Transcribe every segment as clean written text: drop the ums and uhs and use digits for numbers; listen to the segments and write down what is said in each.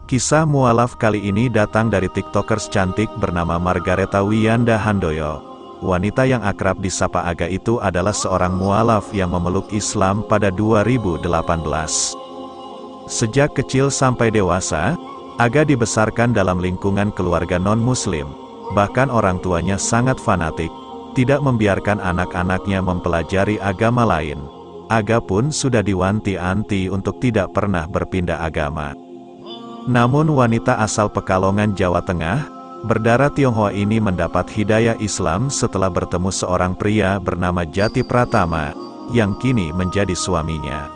Kisah mualaf kali ini datang dari tiktokers cantik bernama Margareta Wiyanda Handoyo. Wanita yang akrab disapa Aga itu adalah seorang mualaf yang memeluk Islam pada 2018. Sejak kecil sampai dewasa, Aga dibesarkan dalam lingkungan keluarga non-muslim. Bahkan orang tuanya sangat fanatik, tidak membiarkan anak-anaknya mempelajari agama lain. Aga pun sudah diwanti-wanti untuk tidak pernah berpindah agama. Namun wanita asal Pekalongan, Jawa Tengah, berdarah Tionghoa ini mendapat hidayah Islam setelah bertemu seorang pria bernama Jati Pratama, yang kini menjadi suaminya.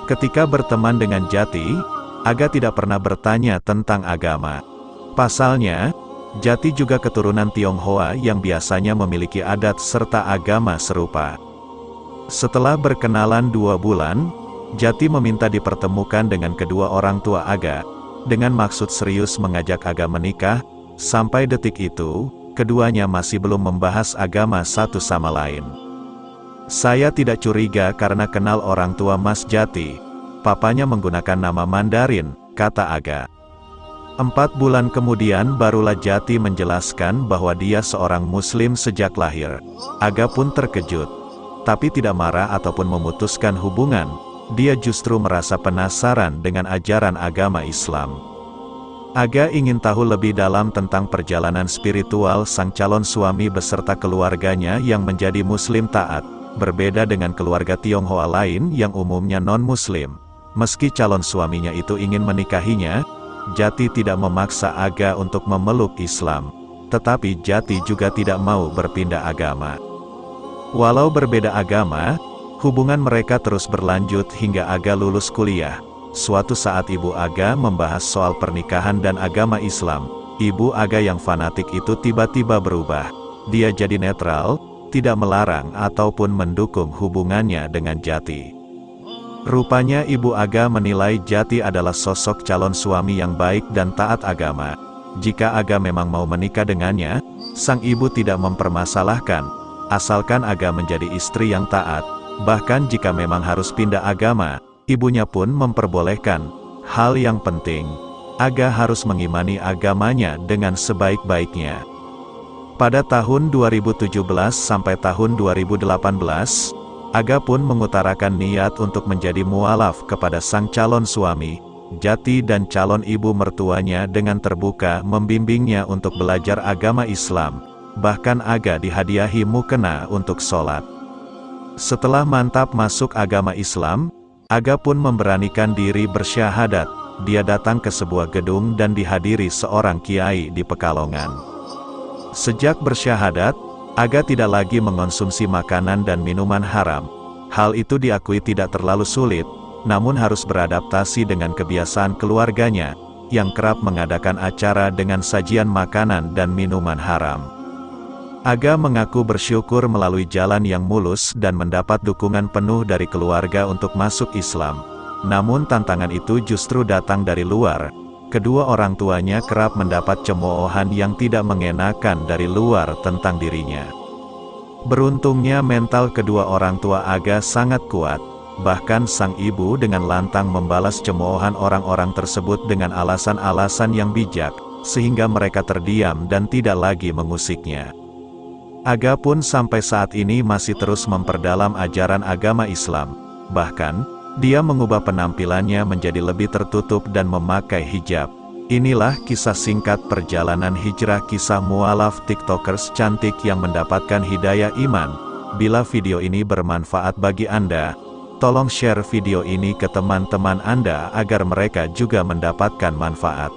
Ketika berteman dengan Jati, Aga tidak pernah bertanya tentang agama. Pasalnya, Jati juga keturunan Tionghoa yang biasanya memiliki adat serta agama serupa. Setelah berkenalan 2 bulan, Jati meminta dipertemukan dengan kedua orang tua Aga, dengan maksud serius mengajak Aga menikah. Sampai detik itu, keduanya masih belum membahas agama satu sama lain. Saya tidak curiga karena kenal orang tua Mas Jati. Papanya menggunakan nama Mandarin, kata Aga. 4 bulan kemudian barulah Jati menjelaskan bahwa dia seorang muslim sejak lahir. Aga pun terkejut, tapi tidak marah ataupun memutuskan hubungan. Dia justru merasa penasaran dengan ajaran agama Islam. Aga ingin tahu lebih dalam tentang perjalanan spiritual sang calon suami beserta keluarganya yang menjadi muslim taat, berbeda dengan keluarga Tionghoa lain yang umumnya non-muslim. Meski calon suaminya itu ingin menikahinya, Jati tidak memaksa Aga untuk memeluk Islam. Tetapi Jati juga tidak mau berpindah agama. Walau berbeda agama, hubungan mereka terus berlanjut hingga Aga lulus kuliah. Suatu saat ibu Aga membahas soal pernikahan dan agama Islam. Ibu Aga yang fanatik itu tiba-tiba berubah. Dia jadi netral, tidak melarang ataupun mendukung hubungannya dengan Jati. Rupanya ibu Aga menilai Jati adalah sosok calon suami yang baik dan taat agama. Jika Aga memang mau menikah dengannya, sang ibu tidak mempermasalahkan, asalkan Aga menjadi istri yang taat. Bahkan jika memang harus pindah agama, ibunya pun memperbolehkan. Hal yang penting, Aga harus mengimani agamanya dengan sebaik-baiknya. Pada tahun 2017 sampai tahun 2018, Aga pun mengutarakan niat untuk menjadi mualaf kepada sang calon suami. Jati dan calon ibu mertuanya dengan terbuka membimbingnya untuk belajar agama Islam. Bahkan Aga dihadiahi mukena untuk sholat. Setelah mantap masuk agama Islam, Aga pun memberanikan diri bersyahadat. Dia datang ke sebuah gedung dan dihadiri seorang kiai di Pekalongan. Sejak bersyahadat, Aga tidak lagi mengonsumsi makanan dan minuman haram. Hal itu diakui tidak terlalu sulit, namun harus beradaptasi dengan kebiasaan keluarganya, yang kerap mengadakan acara dengan sajian makanan dan minuman haram. Aga mengaku bersyukur melalui jalan yang mulus dan mendapat dukungan penuh dari keluarga untuk masuk Islam. Namun tantangan itu justru datang dari luar. Kedua orang tuanya kerap mendapat cemoohan yang tidak mengenakan dari luar tentang dirinya. Beruntungnya mental kedua orang tua Aga sangat kuat. Bahkan sang ibu dengan lantang membalas cemoohan orang-orang tersebut dengan alasan-alasan yang bijak, sehingga mereka terdiam dan tidak lagi mengusiknya. Aga pun sampai saat ini masih terus memperdalam ajaran agama Islam. Bahkan, dia mengubah penampilannya menjadi lebih tertutup dan memakai hijab. Inilah kisah singkat perjalanan hijrah kisah mualaf tiktokers cantik yang mendapatkan hidayah iman. Bila video ini bermanfaat bagi Anda, tolong share video ini ke teman-teman Anda agar mereka juga mendapatkan manfaat.